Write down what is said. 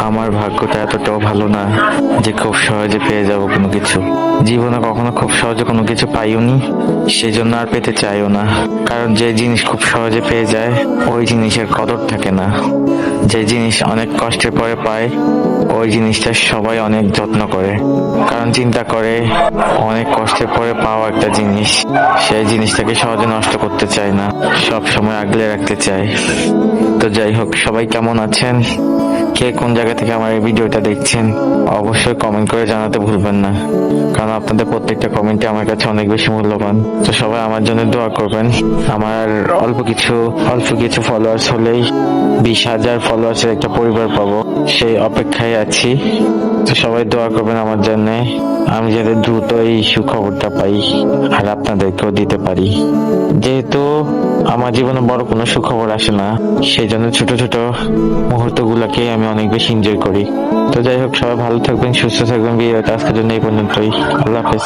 আমার ভাগ্যটা এতটাও ভালো না যে খুব সহজে পেয়ে যাব কোনো কিছু। জীবনে কখনো খুব সহজে কোনো কিছু পাইওনি, সেজন্য আর পেতে চাইও না। কারণ যে জিনিস খুব সহজে পেয়ে যায় ওই জিনিসের কদর থাকে না। যে জিনিস অনেক কষ্টের পরে পায় ওই জিনিসটা সবাই অনেক যত্ন করে, কারণ চিন্তা করে অনেক কষ্টের পরে পাওয়া একটা জিনিস, সেই জিনিসটাকে সহজে নষ্ট করতে চায় না, সব সময় আগলে রাখতে চায়। তো যাই হোক, সবাই কেমন আছেন? কে কোন জায়গা থেকে আমার এই ভিডিওটা দেখছেন অবশ্যই কমেন্ট করে জানাতে ভুলবেন না, কারণ আপনাদের প্রত্যেকটা কমেন্টই আমার কাছে অনেক বেশি মূল্যবান। তো সবাই আমার জন্য দোয়া করবেন। আমার অল্প কিছু ফলোয়ার্স হলেই 20,000 ফলোয়ার্সের একটা পরিবার পাবো, সেই অপেক্ষায় আছি। তো সবাই দোয়া করবেন আমার জন্য, আমি যাতে দ্রুত এই সুখবরটা পাই আর আপনাদেরকেও দিতে পারি। যেহেতু আমার জীবনে বড় কোনো সুখবর আসে না, সেই জন্য ছোট ছোট মুহূর্তগুলোকে আমি অনেক বেশি এনজয় করি। তো যাই হোক, সবাই ভালো থাকবেন, সুস্থ থাকবেন। ভিডিওটা আজকের জন্য এই পর্যন্তই। আল্লাহ হাফেজ।